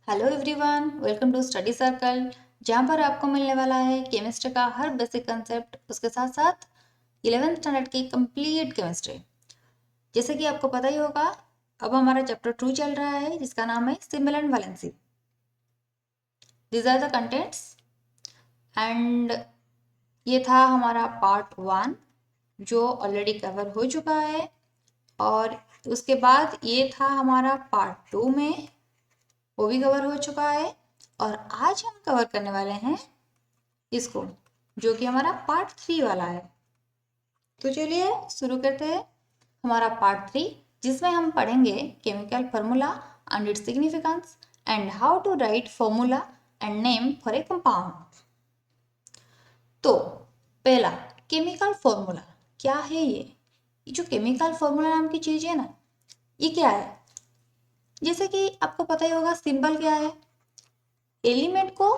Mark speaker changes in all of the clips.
Speaker 1: Hello everyone, welcome to study circle, जहाँ पर आपको मिलने वाला है केमिस्ट्री का हर बेसिक कंसेप्ट, उसके साथ साथ 11th स्टैंडर्ड की कंप्लीट केमिस्ट्री। जैसे कि आपको पता ही होगा, अब हमारा चैप्टर 2 चल रहा है जिसका नाम है symbol and valency. These are the contents and ये था हमारा पार्ट 1 जो ऑलरेडी कवर हो चुका है, और उसके बाद ये था हमारा पार्ट 2 में, वो भी कवर हो चुका है। और आज हम कवर करने वाले हैं इसको, जो कि हमारा पार्ट 3 वाला है। तो चलिए शुरू करते हैं हमारा पार्ट 3, जिसमें हम पढ़ेंगे chemical formula and its significance and how to write formula and name for a compound. तो पहला, केमिकल फार्मूला क्या है? ये जो केमिकल फार्मूला नाम की चीज है ना, ये क्या है? जैसे कि आपको पता ही होगा, सिंबल क्या है? एलिमेंट को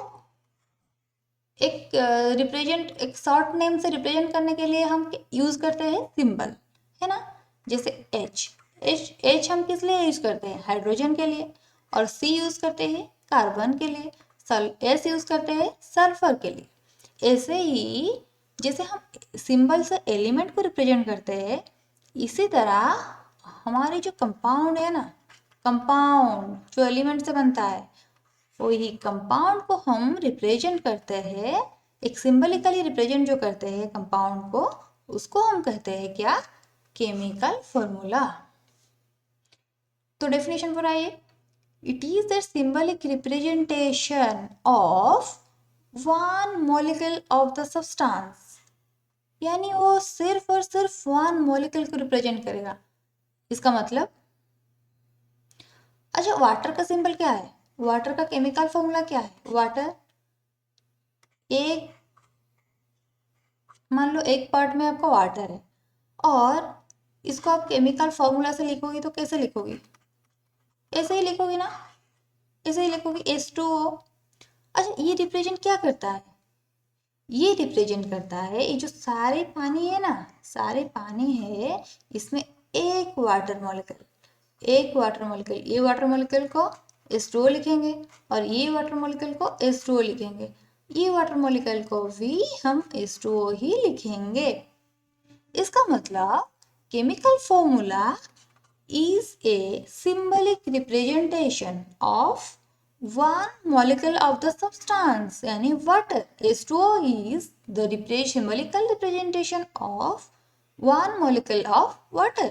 Speaker 1: एक शॉर्ट नेम से रिप्रेजेंट करने के लिए हम यूज करते हैं सिंबल, है ना। जैसे एच हम किस लिए यूज करते हैं? हाइड्रोजन के लिए। और सी यूज करते हैं कार्बन के लिए। एस यूज करते हैं सल्फर के लिए। ऐसे ही जैसे हम सिंबल से एलिमेंट को रिप्रेजेंट करते हैं, इसी तरह हमारे जो कंपाउंड है ना, कंपाउंड जो एलिमेंट से बनता है, वही कंपाउंड को हम रिप्रेजेंट करते हैं। एक सिंबलिकली रिप्रेजेंट जो करते हैं कंपाउंड को, उसको हम कहते हैं क्या? Chemical formula. तो डेफिनेशन पर आइए। It is the symbolic representation of one molecule of the substance, यानी वो सिर्फ और सिर्फ वन मॉलिक्यूल को रिप्रेजेंट करेगा। इसका मतलब, अच्छा, वाटर का सिंबल क्या है? वाटर का केमिकल फॉर्मूला क्या है? वाटर एक, मान लो एक पार्ट में आपका वाटर है, और इसको आप केमिकल फॉर्मूला से लिखोगी तो कैसे लिखोगी? ऐसे ही लिखोगी ना, ऐसे ही लिखोगी H2O। अच्छा, ये रिप्रेजेंट क्या करता है? ये रिप्रेजेंट करता है, ये जो सारे पानी है ना, सारे पानी है, इसमें एक वाटर मॉलिक्यूल, एक वाटर मॉलिक्यूल, ये वाटर मॉलिक्यूल को H2O लिखेंगे, और ये वाटर मॉलिक्यूल को H2O लिखेंगे, ये वाटर मॉलिक्यूल को भी हम H2O ही लिखेंगे। इसका मतलब chemical formula is a symbolic representation of one molecule of the substance, यानी water। H2O is the symbolical representation of one molecule of water।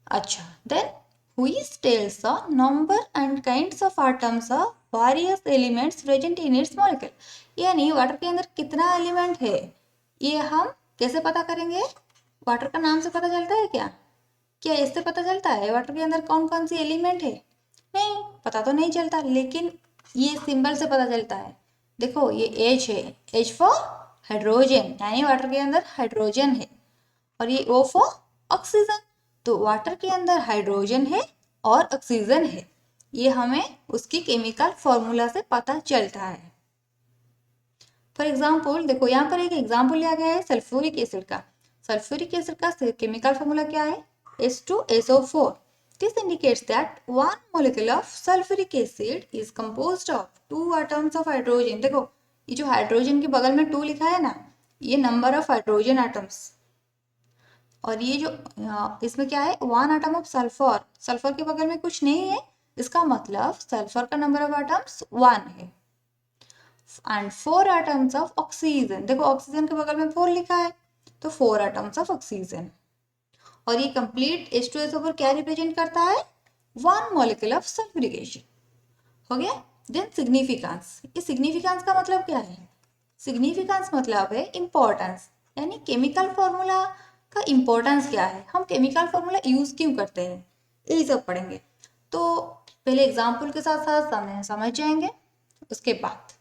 Speaker 1: अच्छा, then which tells the number and kinds of atoms of various elements present in its molecule, यानी water के अंदर कितना element है, ये हम कैसे पता करेंगे? वाटर का नाम से पता चलता है क्या? क्या इससे पता चलता है वाटर के अंदर कौन कौन सी एलिमेंट है? नहीं, पता तो नहीं चलता, लेकिन ये सिंबल से पता चलता है। देखो, ये H है, H फॉर हाइड्रोजन, यानी वाटर के अंदर हाइड्रोजन है। और ये O फॉर ऑक्सीजन, तो वाटर के अंदर हाइड्रोजन है और ऑक्सीजन है। ये हमें उसकी केमिकल फॉर्मूला से पता चलता है। फॉर एग्जाम्पल देखो, यहाँ पर एक एग्जाम्पल लिया गया है सल्फ्यूरिक एसिड का। सल्फ्यूरिक एसिड का केमिकल फॉर्मूला क्या है? H2SO4। This indicates that one molecule of sulfuric acid is composed of two atoms of hydrogen। देखो, ये जो हाइड्रोजन के बगल में 2 लिखा है ना, ये नंबर ऑफ हाइड्रोजन एटम्स, और ये जो इसमें क्या है? 1 एटम ऑफ सल्फर। सल्फर के बगल में कुछ नहीं है, इसका मतलब सल्फर का नंबर ऑफ एटम्स 1 है। एंड 4 एटम्स ऑफ ऑक्सीजन, देखो ऑक्सीजन के बगल में 4 लिखा है, तो 4 एटम्स ऑफ ऑक्सीजन। और ये कंप्लीट H2SO4 क्या रिप्रेजेंट करता है? One molecule of sulphuric acid. हो गया। देन सिग्निफिकेंस, ये सिग्निफिकेंस का मतलब क्या है? सिग्निफिकेंस मतलब है इंपॉर्टेंस, यानी केमिकल फॉर्मूला का इंपॉर्टेंस क्या है, हम केमिकल फॉर्मूला यूज क्यों करते हैं, यही सब पढ़ेंगे। तो पहले एग्जाम्पल के साथ साथ समझ जाएंगे। उसके बाद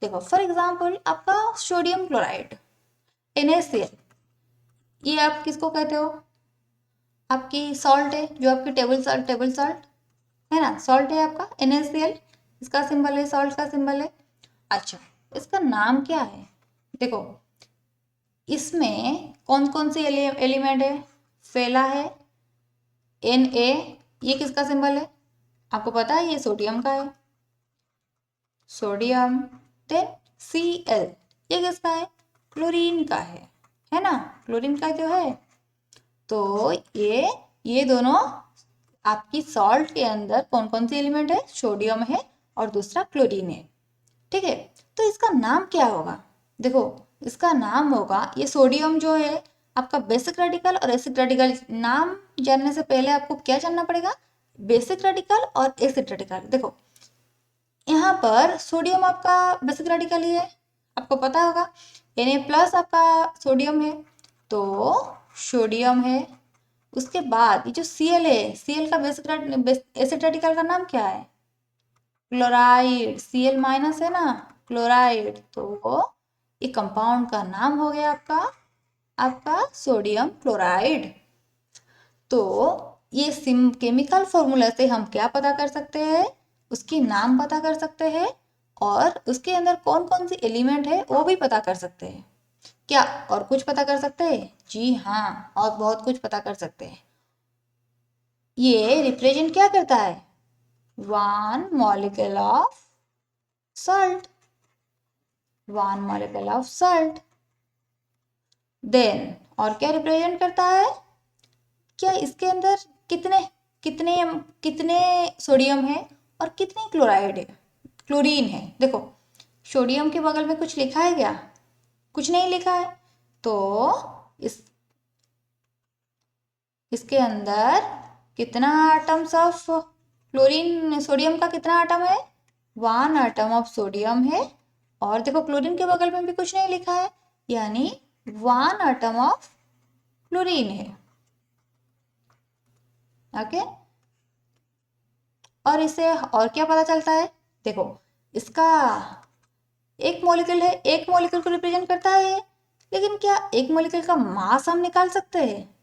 Speaker 1: देखो, फॉर एग्जाम्पल आपका सोडियम क्लोराइड NaCl, ये आप किसको कहते हो? आपकी सॉल्ट है, जो आपकी टेबल सॉल्ट है ना, सॉल्ट है आपका NaCl, इसका सिंबल है, सॉल्ट का सिंबल है। अच्छा, इसका नाम क्या है? देखो, इसमें कौन कौन से एलिमेंट है? पहला है Na, ये किसका सिंबल है? आपको पता है ये सोडियम का है, सोडियम। देन Cl, ये किसका है? क्लोरीन का है ना, क्लोरीन का जो है। तो ये दोनों आपकी सॉल्ट के अंदर कौन कौन सी एलिमेंट है? सोडियम है और दूसरा क्लोरीन है। ठीक है, तो इसका नाम क्या होगा? देखो, इसका नाम होगा, ये सोडियम जो है आपका बेसिक रेडिकल और एसिड रेडिकल। नाम जानने से पहले आपको क्या जानना पड़ेगा? बेसिक रेडिकल और एसिड रेडिकल। देखो, यहाँ पर सोडियम आपका बेसिक रेडिकल ही है, आपको पता होगा। Na+ आपका सोडियम है, तो सोडियम है। उसके बाद ये जो Cl है, Cl का बेसिक एसिड रेडिकल का नाम क्या है? क्लोराइड। Cl- है ना, क्लोराइड। तो ये कंपाउंड का नाम हो गया आपका सोडियम क्लोराइड। तो ये केमिकल फॉर्मूला से हम क्या पता कर सकते हैं? उसकी नाम पता कर सकते हैं और उसके अंदर कौन कौन सी एलिमेंट है वो भी पता कर सकते हैं। क्या और कुछ पता कर सकते हैं? जी हाँ, और बहुत कुछ पता कर सकते हैं। ये रिप्रेजेंट क्या करता है? One molecule of salt, one molecule of salt. Then और क्या रिप्रेजेंट करता है? क्या इसके अंदर कितने कितने कितने सोडियम है और कितने क्लोराइड है, क्लोरीन है? देखो, सोडियम के बगल में कुछ लिखा है क्या? कुछ नहीं लिखा है। तो इसके अंदर कितना आटम्स ऑफ क्लोरीन, सोडियम का कितना आटम है? वन आटम ऑफ सोडियम है। और देखो, क्लोरीन के बगल में भी कुछ नहीं लिखा है, यानी वन आटम ऑफ क्लोरीन है। ओके, और इससे और क्या पता चलता है? देखो, इसका एक मॉलिक्यूल है, एक मॉलिक्यूल को रिप्रेजेंट करता है, लेकिन क्या एक मॉलिक्यूल का मास हम निकाल सकते हैं?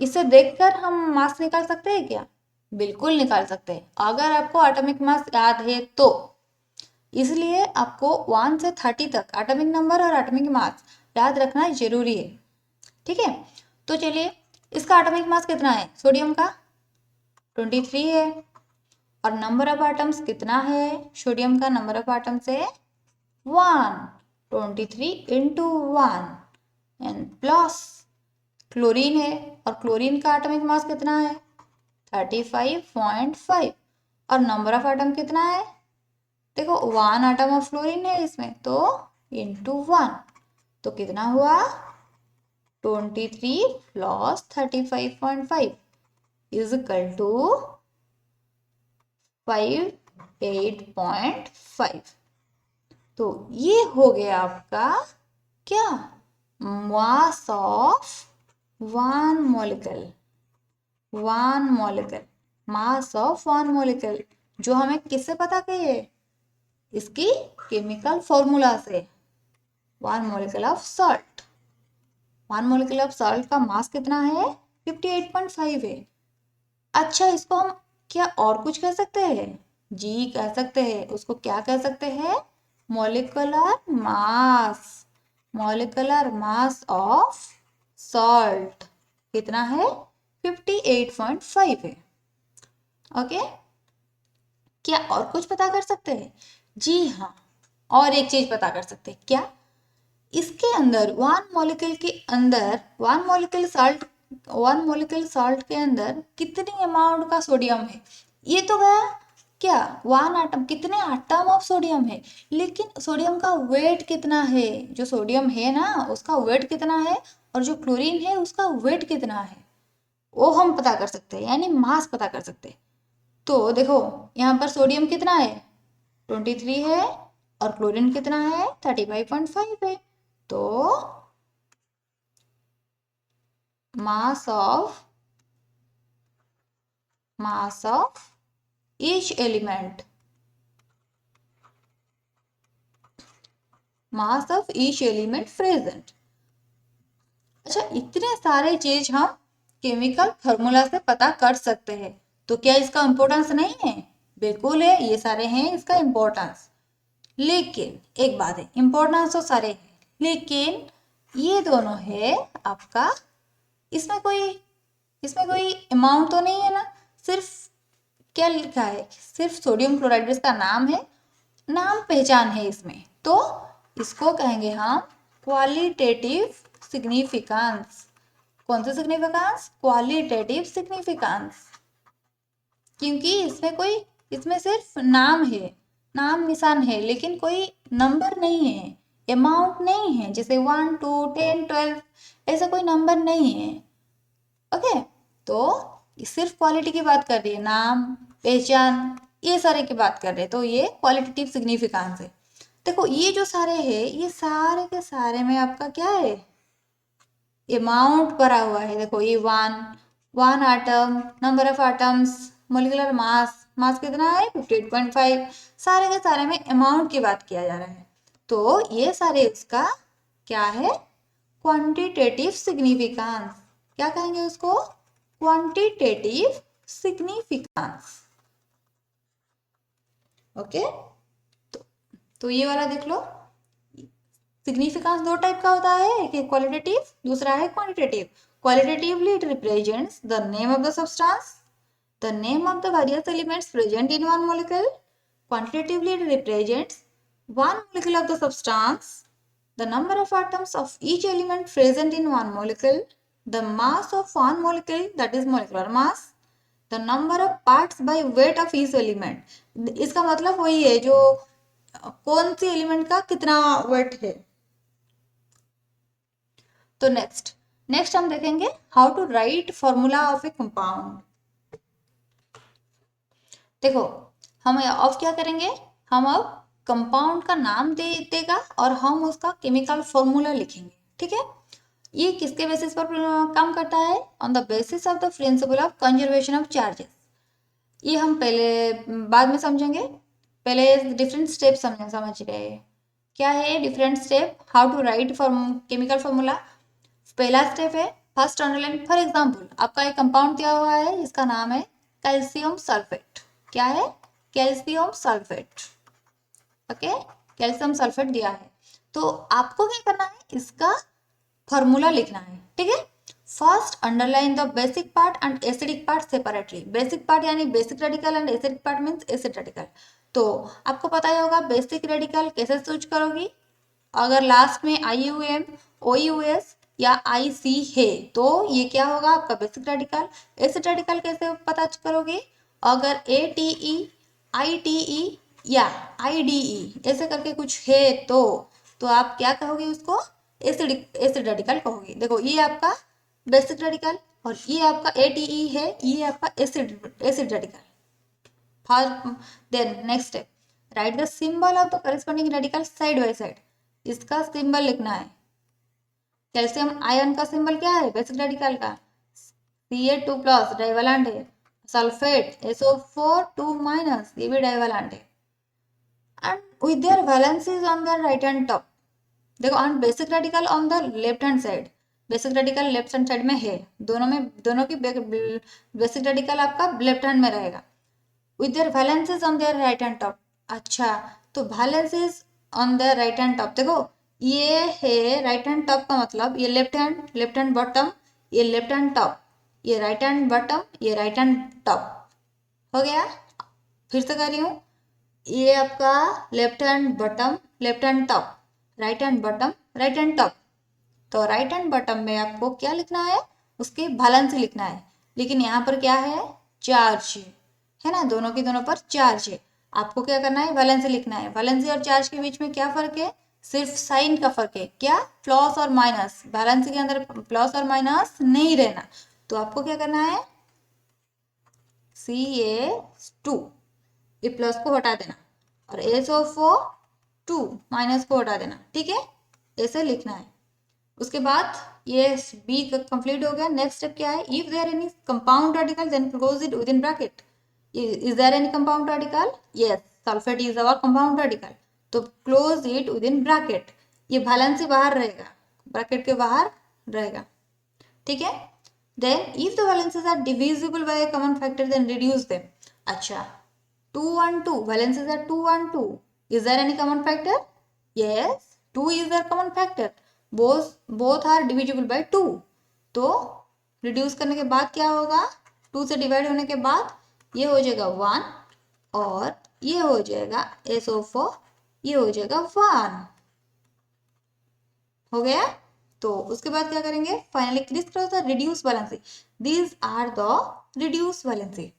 Speaker 1: इसे देखकर हम मास निकाल सकते हैं क्या? बिल्कुल निकाल सकते हैं, अगर आपको एटॉमिक मास याद है तो। इसलिए आपको 1 से 30 तक एटॉमिक नंबर और एटॉमिक मास याद रखना जरूरी है। ठीक है, तो चलिए, इसका एटॉमिक मास कितना है सोडियम का? 23 है। और नंबर ऑफ एटम्स कितना है सोडियम का? नंबर ऑफ एटम्स है 1, 23 इंटू 1 एंड प्लस क्लोरीन है, और क्लोरीन का एटॉमिक मास कितना है? 35.5। और नंबर ऑफ एटम कितना है? देखो, 1 एटम ऑफ क्लोरीन है इसमें, तो इंटू 1, तो कितना हुआ? 23 प्लस 35.5 इज इक्वल टू 58.5। तो ये हो गया आपका क्या? Mass of one molecule, one molecule, mass of one molecule, जो हमें किससे पता है? इसकी केमिकल फॉर्मूला से। One molecule of salt, one molecule of salt का मास कितना है? 58.5 है। अच्छा, इसको हम क्या और कुछ कह सकते हैं? जी कह सकते हैं। उसको क्या कह सकते हैं? Molecular mass, molecular mass of salt कितना है? 58.5 है। ओके, क्या और कुछ पता कर सकते हैं? जी हाँ, और एक चीज पता कर सकते हैं। क्या? इसके अंदर वन मॉलिक्यूल के अंदर, वन मॉलिक्यूल सॉल्ट के अंदर कितनी अमाउंट का सोडियम है? ये तो गया क्या, वन आटम, कितने आटम ऑफ सोडियम है, लेकिन सोडियम का वेट कितना है? जो सोडियम है ना, उसका वेट कितना है, और जो क्लोरीन है उसका वेट कितना है, वो हम पता कर सकते हैं, यानी मास पता कर सकते हैं। तो देखो, यहाँ पर सोडियम कितना है? 23 है, और क्लोरीन कितना है? 35.5 है। तो mass of each element, mass of each element present. अच्छा, इतने सारे चीज हम केमिकल फॉर्मूला से पता कर सकते हैं, तो क्या इसका इंपॉर्टेंस नहीं है? बिल्कुल है, ये सारे हैं इसका इंपॉर्टेंस। लेकिन एक बात है, इंपॉर्टेंस तो सारे हैं, लेकिन ये दोनों है आपका, इसमें कोई अमाउंट तो नहीं है ना, सिर्फ क्या लिखा है, सिर्फ सोडियम क्लोराइड इसका नाम है, नाम पहचान है इसमें, तो इसको कहेंगे हम क्वालिटेटिव सिग्निफिकेंस। कौन सा सिग्निफिकेंस, क्वालिटेटिव सिग्निफिकेंस, क्योंकि इसमें सिर्फ नाम है, नाम निशान है, लेकिन कोई नंबर नहीं है, अमाउंट नहीं है, जैसे 1 2 10 12 ऐसा कोई नंबर नहीं है। ओके, तो सिर्फ क्वालिटी की बात कर रही है, नाम पहचान ये सारे की बात कर रहे हैं, तो ये क्वालिटेटिव सिग्निफिकेंस है। देखो ये जो सारे हैं, ये सारे के सारे में आपका क्या है, अमाउंट भरा हुआ है। देखो ये one atom, number of atoms, molecular mass, mass कितना है 58.5, सारे के सारे में अमाउंट की बात किया जा रहा है, तो ये सारे इसका क्या है, क्वांटिटेटिव सिग्निफिकेंस। क्या कहेंगे उसको, क्वांटिटेटिव सिग्निफिकेंस। ओके, तो ये वाला देख लो, सिग्निफिकेंस दो टाइप का होता है, एक है क्वालिटेटिव, दूसरा है quantitative. Qualitatively it represents the name of the substance, the name of the various elements present in one molecule. Quantitatively it represents one molecule of the substance, the number of atoms of each element present in one molecule, the mass of one molecule, that is molecular mass, the number of parts by weight of each element। इसका मतलब वही है जो कौन सी element का कितना wait है। तो नेक्स्ट हम देखेंगे how to write formula of a compound. देखो हम अब क्या करेंगे, हम अब कंपाउंड का नाम दे देगा और हम उसका केमिकल फॉर्मूला लिखेंगे, ठीक है। ये किसके बेसिस पर काम करता है, on the basis of the principle of conservation of charges. ये हम पहले बाद में समझेंगे, पहले डिफरेंट स्टेप समझ रहे हैं। क्या है different step, how to write chemical formula. पहला स्टेप है फर्स्ट अंडरलाइन। फॉर एग्जाम्पल आपका एक कंपाउंड दिया हुआ है जिसका नाम है कैल्शियम सल्फेट। क्या है, calcium sulphate. Okay, calcium sulphate दिया है, तो आपको क्या करना है, इसका फॉर्मूला लिखना है, ठीक है। First underline the basic part and acidic part separately. Basic part यानी basic radical and acidic part means acid radical. तो आपको पता ही होगा बेसिक रेडिकल कैसे चूज करोगी, अगर लास्ट में IUM OUS या IC है तो ये क्या होगा आपका बेसिक रेडिकल। एसिड रेडिकल कैसे पता करोगे, अगर ATE ITE या IDE ऐसे करके कुछ है तो आप क्या कहोगे उसको, एसिड रेडिकल कहोगे। देखो ये आपका बेसिक रेडिकल और ये आपका ATE है, ये आपका acid radical. Then next step, write the symbol of the corresponding radical side by side. इसका सिंबल लिखना है। कैल्शियम आयन का सिंबल क्या है बेसिक रेडिकल का, Ca2+ डाइवेलेंट है। सल्फेट SO4 2- ये भी डाइवेलेंट है, and with their valencies on the right hand top. देखो on basic radical on the left hand side, basic radical left hand side में है, दोनों की बेसिक रेडिकल आपका लेफ्ट हैंड में रहेगा, with their valencies on their right hand top. अच्छा, तो valencies on the right hand top, देखो ये है राइट हैंड टॉप का मतलब ये लेफ्ट हैंड बॉटम, ये लेफ्ट हैंड टॉप, ये राइट हैंड बॉटम, ये राइट हैंड टॉप। हो गया, फिर से कर रही हूँ, ये आपका left hand bottom, left hand top, right hand bottom, right hand top. तो राइट हैंड बॉटम में आपको क्या लिखना है, उसके बैलेंस लिखना है, लेकिन यहाँ पर क्या है चार्ज है ना, दोनों के दोनों पर चार्ज है। आपको क्या करना है, बैलेंस लिखना है। बैलेंस और चार्ज के बीच में क्या फर्क है, सिर्फ साइन का फर्क है, क्या प्लस और माइनस। बैलेंस के अंदर प्लस और माइनस नहीं रहना, तो आपको क्या करना है Ca2 ये प्लस को हटा देना और SO4 2 माइनस को हटा देना, ठीक है, ऐसे लिखना है। उसके बाद ये बी कंप्लीट हो गया। नेक्स्ट स्टेप क्या है, if there any compound radical then close it within bracket. Is there any compound radical, yes sulphate is our compound radical, तो close it within bracket. ये balance से बाहर रहेगा, bracket के बाहर रहेगा, ठीक है। Then if the valences are divisible by a common factor then reduce them. अच्छा 2 1 2 valences are 2 1 2, is there any common factor, yes 2 is there common factor, both are divisible by 2। तो रिड्यूस करने के बाद क्या होगा, 2 से डिवाइड होने के बाद ये हो जाएगा 1 और ये हो जाएगा SO4, ये हो जाएगा 1। हो गया। तो उसके बाद क्या करेंगे, finally criss cross the reduce valency, these are the reduce valency,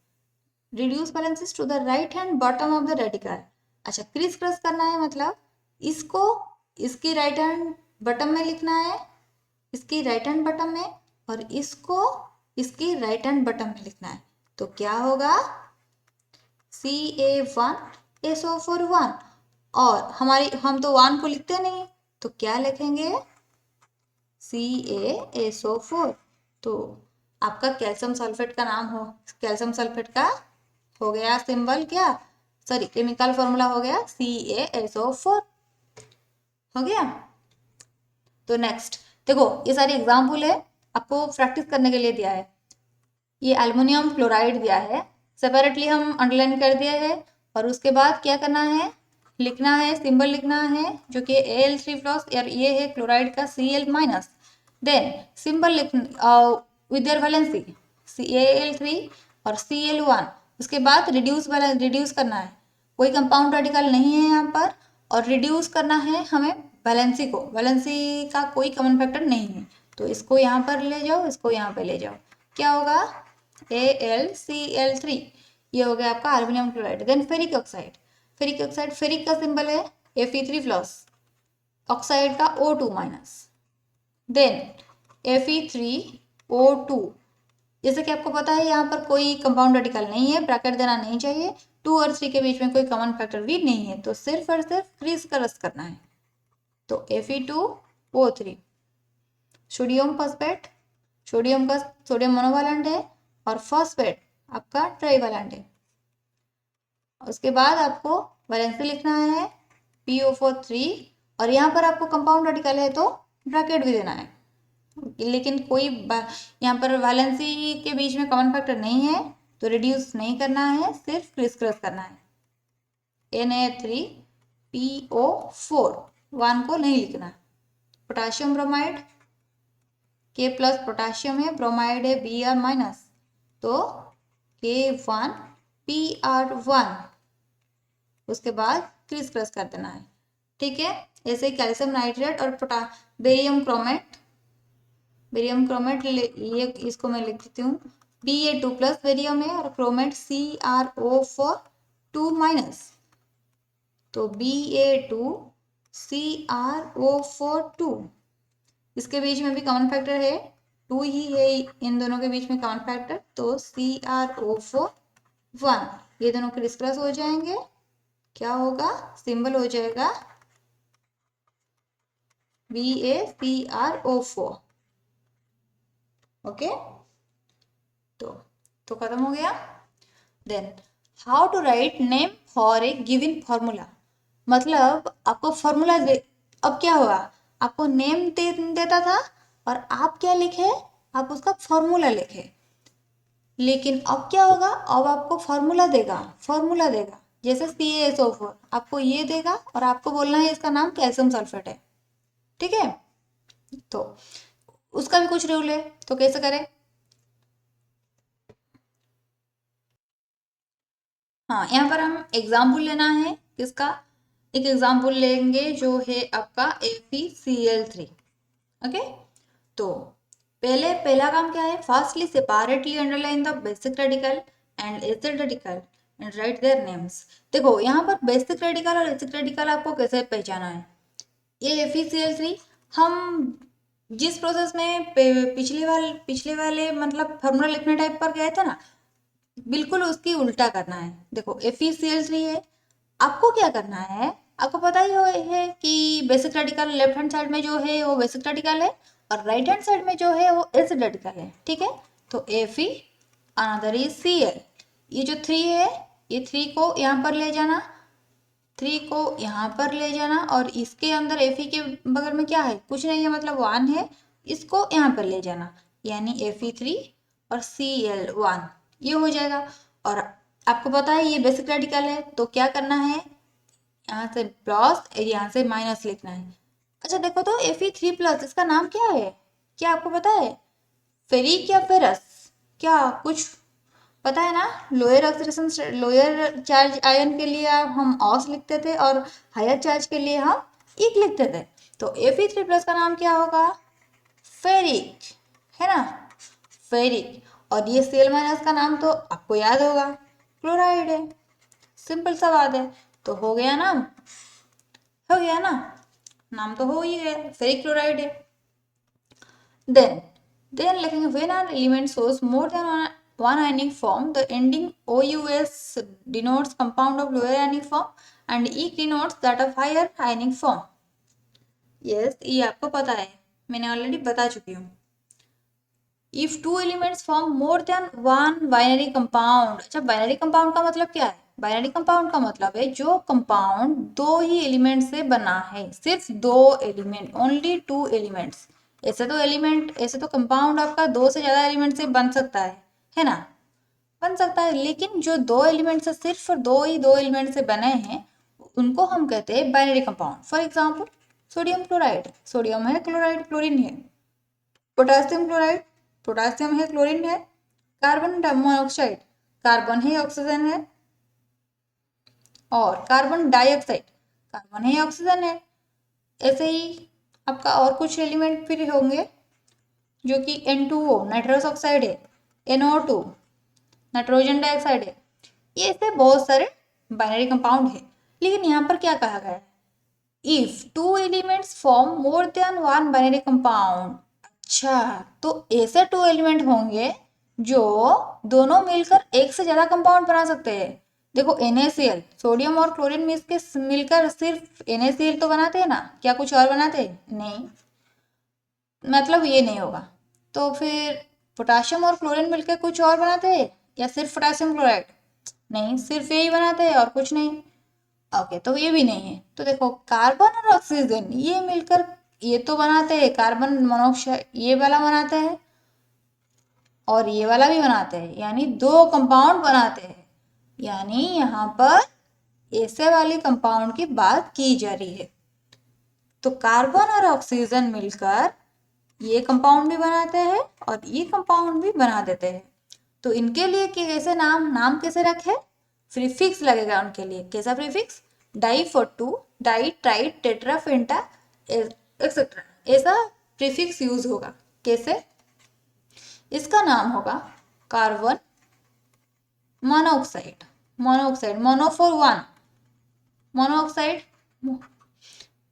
Speaker 1: reduce valencies to the right hand bottom of the radical. अच्छा, क्रिस क्रॉस करना है मतलब इसको इसकी राइट हैंड बटन में लिखना है, इसकी राइट हैंड बटन में, और इसको इसकी राइट हैंड बटन में लिखना है। तो क्या होगा, Ca1SO4 1, और हम तो 1 को लिखते नहीं, तो क्या लिखेंगे, CaSO4। तो आपका कैल्शियम सल्फेट का नाम हो, कैल्शियम सल्फेट का हो गया सिंबल, क्या सॉरी केमिकल फॉर्मूला हो गया CaSO4। हो गया। तो नेक्स्ट देखो, ये सारी एग्जाम्पल है, आपको प्रैक्टिस करने के लिए दिया है। ये एल्युमिनियम क्लोराइड दिया है, सेपरेटली हम अंडरलाइन कर दिया है, और उसके बाद क्या करना है, लिखना है, सिंबल लिखना है जो कि Al3+, और ये है क्लोराइड का Cl-। देन सिंबल लिख विद देयर वैलेंसी Al3 और Cl1। उसके बाद रिड्यूस करना है, कोई कंपाउंड रेडिकल नहीं है यहाँ पर, और रिड्यूस करना है हमें वैलेंसी को, वैलेंसी का कोई कॉमन फैक्टर नहीं है, तो इसको यहाँ पर ले जाओ, इसको यहाँ पे ले जाओ, क्या होगा AlCl3, ये हो गया आपका aluminium chloride. Then ferric oxide, ferric oxide, ferric का सिंबल है Fe3+, ऑक्साइड का O2-। देन Fe3O2, जैसे कि आपको पता है यहाँ पर कोई कंपाउंड रेडिकल नहीं है, ब्रैकेट देना नहीं चाहिए, 2 और 3 के बीच में कोई कॉमन फैक्टर भी नहीं है, तो सिर्फ और सिर्फ क्रिस क्रॉस करना है। तो Fe2O3, सोडियम फॉस्फेट, सोडियम का सोडियम मोनोवैलेंट है, और फॉस्फेट आपका ट्राइवैलेंट है। उसके बाद आपको वैलेंसी लिखना है PO4 3, और यहाँ पर आपको कंपाउंड रेडिकल है तो ब्रैकेट भी देना है, लेकिन कोई यहाँ पर वैलेंसी के बीच में कॉमन फैक्टर नहीं है, तो रिड्यूस नहीं करना है, सिर्फ क्रिस क्रॉस करना है। Na3PO4 1 को नहीं लिखना। पोटाशियम ब्रोमाइड, K+ पोटाशियम है, ब्रोमाइड है Br-, तो K1PR1, उसके बाद क्रिस क्रॉस कर देना है। ठीक है, ऐसे कैल्शियम नाइट्रेट और बेरियम क्रोमेट, बेरियम क्रोमेट ये इसको मैं लिख देती हूँ, Ba2+ बेरियम है, और क्रोमेट CrO4 2-, तो Ba2CrO4 2, इसके बीच में भी कॉमन फैक्टर है, 2 ही है इन दोनों के बीच में कॉमन फैक्टर, तो CrO4 1, ये दोनों क्रिस क्रॉस हो जाएंगे, क्या होगा, सिंबल हो जाएगा BaCrO4। ओके, तो खत्म हो गया। Then how to write name for a given formula, मतलब आपको फॉर्मूला अब क्या हुआ, आपको नेम देता था और आप क्या लिखे, आप उसका फॉर्मूला लिखे, लेकिन अब क्या होगा, अब आपको फॉर्मूला देगा, फॉर्मूला देगा, जैसे CaSO4 आपको ये देगा, और आपको बोलना है इसका नाम कैल्शियम सल्फेट है। ठीक है, तो उसका भी कुछ रूल है, तो कैसे करें। हाँ, यहाँ पर हम एग्जाम्पल लेना है किसका, एक एग्जाम्पल लेंगे जो है आपका FeCl3। ओके, तो पहला काम क्या है, fastly separately underline the basic radical and acid radical and right their names. देखो यहाँ पर बेसिक रेडिकल और एसिड रेडिकल आपको कैसे पहचाना है, ये FeCl3 हम जिस प्रोसेस में पिछले वाले मतलब फॉर्मूला लिखने टाइप पर गए थे ना, बिल्कुल उसकी उल्टा करना है। देखो FeCl3 है, आपको क्या करना है, आपको पता ही है कि basic radical left hand side में जो है वो बेसिक रेडिकल है, और राइट हैंड साइड में जो है वो एसिड रेडिकल है। ठीक है, तो Fe अनदर इज Cl, ये जो 3 है, ये 3 को यहाँ पर ले जाना, 3 को यहाँ पर ले जाना, और इसके अंदर Fe के बगल में क्या है, कुछ नहीं है, मतलब 1 है, इसको यहाँ पर ले जाना, यानी Fe3 और Cl1, ये हो जाएगा। और आपको पता है ये बेसिक रेडिकल है, तो क्या करना है, यहाँ से प्लस, यहाँ से माइनस लिखना है। अच्छा देखो तो Fe3+, इसका नाम क्या है, क्या आपको पता है, फेरिक या फेरस, क्या कुछ पता है ना, lower oxidation, lower charge ion के लिए हम ऑस लिखते थे और हायर चार्ज के लिए हम इक लिखते थे। तो Fe3+ का नाम क्या होगा? फेरिक, है ना, फेरिक। और ये Cl- का नाम तो आपको याद होगा, क्लोराइड है। सिंपल सा बात है। तो हो गया नाम, हो गया ना, नाम तो हो ही गया, फेरिक क्लोराइड है। देन लिखेंगे when an element shows more than one ionic form, the ending OUS denotes compound of lower ionic form and E denotes that of higher ionic form. Yes, ये आपको पता है, मैंने ऑलरेडी बता चुकी हूँ। If two elements form more than one binary compound, अच्छा binary compound का मतलब क्या है? बाइनरी कंपाउंड का मतलब है जो कंपाउंड दो ही एलिमेंट से बना है, सिर्फ दो एलिमेंट, ओनली टू एलिमेंट्स। ऐसे तो कंपाउंड आपका दो से ज्यादा एलिमेंट से बन सकता है ना, बन सकता है, लेकिन जो दो एलिमेंट से, सिर्फ दो एलिमेंट से बने हैं, उनको हम कहते हैं binary compound. For example sodium chloride, sodium है, क्लोराइड क्लोरीन है। पोटासियम क्लोराइड, पोटासियम है, क्लोरीन है। कार्बन मोनोऑक्साइड, कार्बन है, ऑक्सीजन है। और कार्बन डाइऑक्साइड, कार्बन है, ऑक्सीजन है। ऐसे ही आपका और कुछ एलिमेंट फिर होंगे जो कि N2O नाइट्रस ऑक्साइड है, NO2 नाइट्रोजन डाइऑक्साइड है। ये ऐसे बहुत सारे बाइनरी कंपाउंड है। लेकिन यहाँ पर क्या कहा गया है? If two elements form more than one binary compound. अच्छा, तो ऐसे टू एलिमेंट होंगे जो दोनों मिलकर एक से ज्यादा कंपाउंड बना सकते हैं। देखो NaCl, सोडियम और क्लोरीन मिलकर सिर्फ NaCl तो बनाते हैं ना, क्या कुछ और बनाते हैं? नहीं, मतलब ये नहीं होगा। तो फिर पोटाशियम और क्लोरीन मिलकर कुछ और बनाते हैं या सिर्फ पोटाशियम क्लोराइड? नहीं, सिर्फ यही बनाते हैं और कुछ नहीं। ओके, तो ये भी नहीं है। तो देखो कार्बन और ऑक्सीजन ये मिलकर ये तो बनाते हैं, कार्बन मोनोऑक्साइड ये वाला बनाते हैं और ये वाला भी बनाते हैं, यानी दो कंपाउंड बनाते हैं। यानी यहाँ पर ऐसे वाले कंपाउंड की बात की जा रही है। तो कार्बन और ऑक्सीजन मिलकर ये कंपाउंड भी बनाते हैं और ये कंपाउंड भी बना देते हैं। तो इनके लिए कैसे नाम कैसे रखे? प्रीफिक्स लगेगा उनके लिए। कैसा prefix? Di for two, di, tri, tetra, penta etcetera, ऐसा प्रीफिक्स यूज होगा। कैसे? इसका नाम होगा carbon monoxide, monoxide, mono for one, monoxide.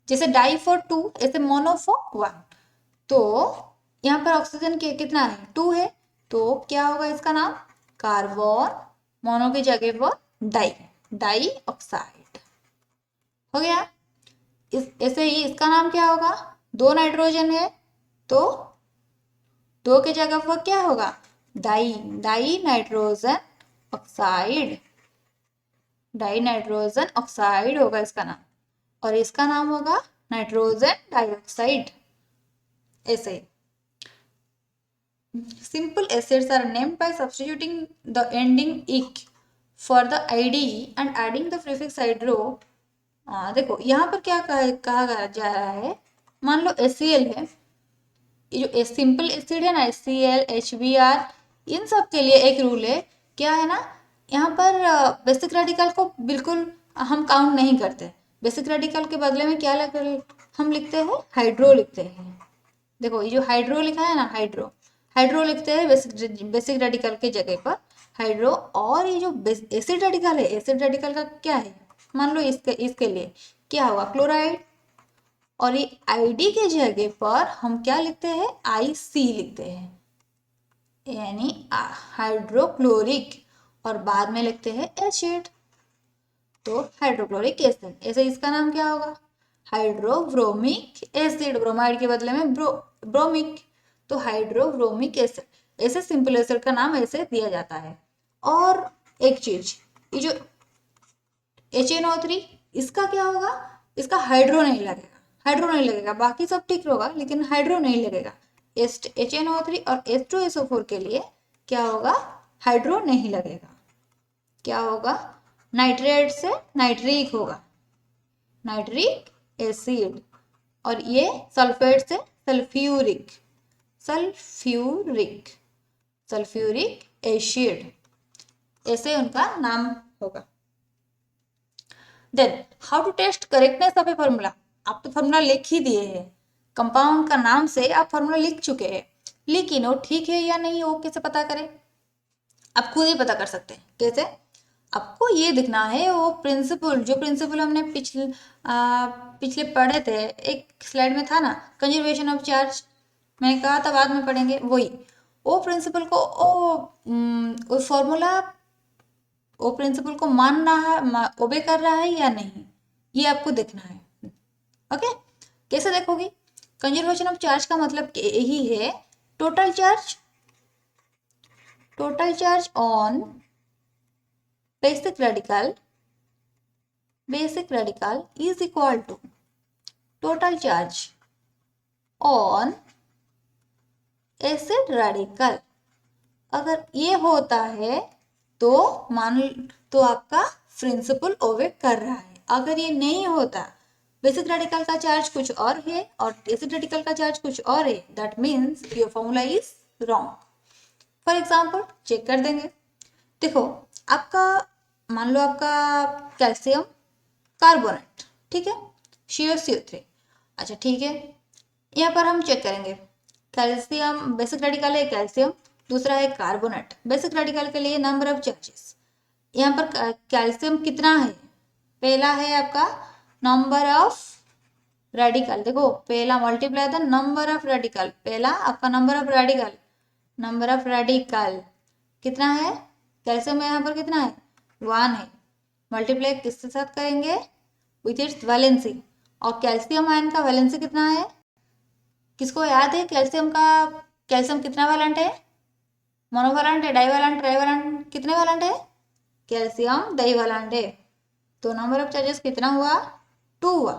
Speaker 1: जैसे डाई फॉर टू, ऐसे मोनो फॉर वन। तो यहाँ पर ऑक्सीजन के कितना है? 2 है। तो क्या होगा इसका नाम? कार्बन, मोनो की जगह पर डाई, डाई ऑक्साइड हो गया। ऐसे ही इसका नाम क्या होगा? 2 नाइट्रोजन है तो 2 की जगह पर क्या होगा? Di, di nitrogen oxide, di nitrogen oxide होगा इसका नाम। और इसका नाम होगा नाइट्रोजन डाइऑक्साइड। ऐसे simple acids are named by substituting the ending "ic" for the id and adding the prefix hydro। देखो यहाँ पर क्या कहा जा रहा है? मान लो HCl है, ये जो सिंपल एसिड है ना, HCl, HBr, इन सब के लिए एक रूल है। क्या है ना, यहाँ पर बेसिक रेडिकल को बिल्कुल हम काउंट नहीं करते। बेसिक रेडिकल के बदले में क्या हम लिखते हैं? हाइड्रो लिखते हैं। देखो ये जो हाइड्रो लिखा है ना, हाइड्रो, हाइड्रो लिखते हैं बेसिक रेडिकल के जगह पर हाइड्रो। और ये जो एसिड रेडिकल है, एसिड रेडिकल का क्या है? मान लो इसके लिए क्या होगा? क्लोराइड। और ये आईडी के जगह पर हम क्या लिखते हैं? IC लिखते हैं, यानी हाइड्रोक्लोरिक। और बाद में लिखते हैं एसिड, तो हाइड्रोक्लोरिक एसिड। ऐसे इसका नाम क्या होगा? हाइड्रोब्रोमिक एसिड, ब्रोमाइड के बदले में ब्रोमिक, तो हाइड्रोब्रोमिक एसिड। ऐसे सिंपल एसिड का नाम ऐसे दिया जाता है। और एक चीज, ये जो HNO3, इसका क्या होगा? इसका हाइड्रो नहीं लगेगा, हाइड्रो नहीं लगेगा, बाकी सब ठीक होगा लेकिन हाइड्रो नहीं लगेगा। HNO3 और H2SO4 के लिए क्या होगा? हाइड्रो नहीं लगेगा। क्या होगा? नाइट्रेट से नाइट्रिक होगा, नाइट्रिक एसिड। और ये सल्फेट से सल्फ्यूरिक, सल्फ्यूरिक, सल्फ्यूरिक एसिड। ऐसे उनका नाम होगा। Then how to test correctness of a formula. आप तो फॉर्मूला लिख ही दिए हैं, कंपाउंड का नाम से आप फॉर्मूला लिख चुके हैं, लेकिन वो ठीक है या नहीं वो कैसे पता करें? आप खुद ही पता कर सकते हैं। कैसे? आपको ये दिखना है वो प्रिंसिपल, जो प्रिंसिपल हमने पिछले पढ़े थे, एक स्लाइड में था ना, कंजर्वेशन ऑफ चार्ज, मैंने कहा था बाद में पढ़ेंगे, वही वो प्रिंसिपल को वो फॉर्मूला वो प्रिंसिपल को मान रहा है, ओबे कर रहा है या नहीं, ये आपको देखना है। ओके, कैसे देखोगी? कंजर्वेशन ऑफ चार्ज का मतलब यही है total charge on basic radical is equal to total charge on acid radical। अगर ये होता है तो मान तो आपका प्रिंसिपल ओबे कर रहा है। अगर ये नहीं होता, बेसिक रेडिकल का चार्ज कुछ और है और एसिड रेडिकल का चार्ज कुछ और है, that means your formula is wrong. For example check कर देंगे। देखो, आपका मान लो आपका कैल्शियम कार्बोनेट, ठीक है, CO3। अच्छा ठीक है, यहाँ पर हम चेक करेंगे कैल्शियम बेसिक रेडिकल है कैल्शियम, दूसरा है कार्बोनेट। बेसिक रेडिकल के लिए नंबर ऑफ चार्जेस, यहाँ पर कैल्शियम कितना है? पहला है आपका नंबर ऑफ रेडिकल, देखो पहला multiply the number of radical, पहला आपका नंबर ऑफ रेडिकल कितना है? कैल्शियम में यहाँ पर कितना है? 1 है। मल्टीप्लाई किसके साथ करेंगे? With its valency. और कैल्शियम आयन का वैलेंसी कितना है? किसको याद है कैल्शियम कितना वैलेंट है? मोनोवैलेंट है, डाइवैलेंट, ट्राइवैलेंट, कितने वैलेंट है? कैल्शियम डाइवैलेंट है। तो नंबर ऑफ चार्जेस कितना हुआ? 2 हुआ।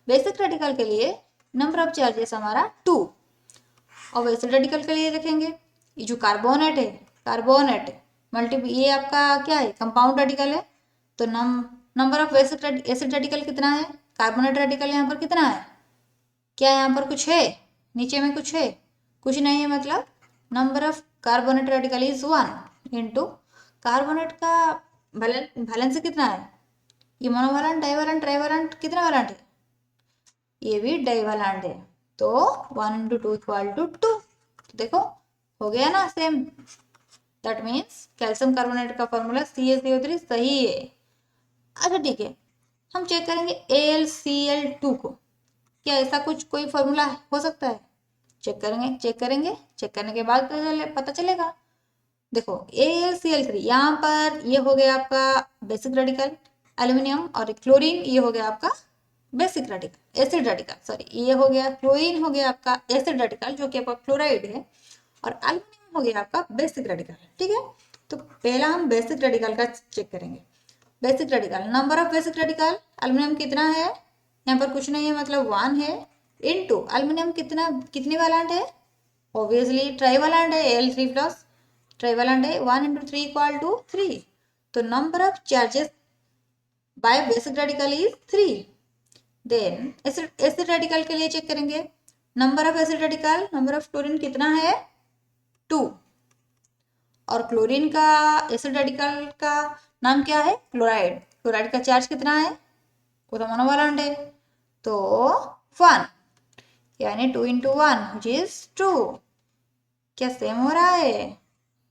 Speaker 1: बेसिक रेडिकल के लिए नंबर ऑफ चार्जेस हमारा 2। और बेसिक रेडिकल के लिए देखेंगे, ये जो कार्बोनेट है ये आपका क्या है? कंपाउंड रेडिकल है। तो नंबर ऑफ एसिड रेडिकल कितना है? कार्बोनेट रेडिकल यहाँ पर कितना है? क्या यहाँ पर कुछ है? नीचे में कुछ है? कुछ नहीं है, मतलब number of carbonate radical is 1 into carbonate का वैलेंसी कितना है? ये मोनोवैलेंट, डाइवैलेंट, ट्राइवैलेंट, कितना वैलेंट है? ये भी डाइवैलेंट है। तो 1 इंटू 2 इक्वल टू 2। देखो हो गया ना same. That means calcium carbonate का फॉर्मूला CaCO3 सही है। अच्छा ठीक है, हम चेक करेंगे AlCl2 को, क्या ऐसा कुछ कोई फॉर्मूला हो सकता है? चेक करने के बाद पता चलेगा। देखो AlCl3, यहाँ पर ये हो गया आपका बेसिक रेडिकल एल्यूमिनियम, और क्लोरीन ये हो गया आपका basic radical acid radical, sorry ये हो गया क्लोरीन, हो गया आपका एसिड रेडिकल जो कि आपका क्लोराइड है, और एल्यूमिनियम हो गया आपका बेसिक रेडिकल। ठीक है, तो पहला हम बेसिक रेडिकल का चेक करेंगे। Basic radical, number of basic radical aluminium कितना है? यहाँ पर कुछ नहीं है, मतलब 1 है, इनटू एल्यूमिनियम कितनी वैलेंट है? ऑब्वियसली ट्राइवैलेंट है, Al3+, ट्राइवैलेंट है, 1 इंटू 3 इक्वल टू 3। तो number of charges by basic radical is 3। Then acid radical के लिए चेक करेंगे, number of acid radical, number of chlorine कितना है? 2। और क्लोरीन का एसिड रेडिकल का नाम क्या है? क्लोराइड। क्लोराइड का चार्ज कितना है? वो तो मोनोवैलेंट है, तो 1, यानी 2 इंटू 1 विच इज 2। क्या सेम हो रहा है?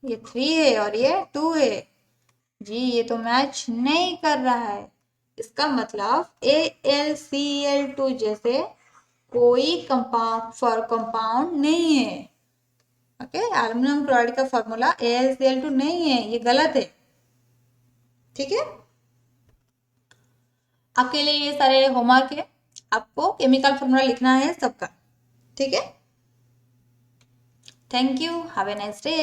Speaker 1: ये 3 है और ये 2 है जी, ये तो मैच नहीं कर रहा है। इसका मतलब AlCl2 जैसे कोई कंपाउंड नहीं है। ओके, एल्यूमिनियम क्लोराइड का फॉर्मूला AlCl2 नहीं है, ये गलत है। ठीक है, आपके लिए ये सारे होमवर्क है, आपको केमिकल फॉर्मूला लिखना है सबका। ठीक है, thank you, have a nice day.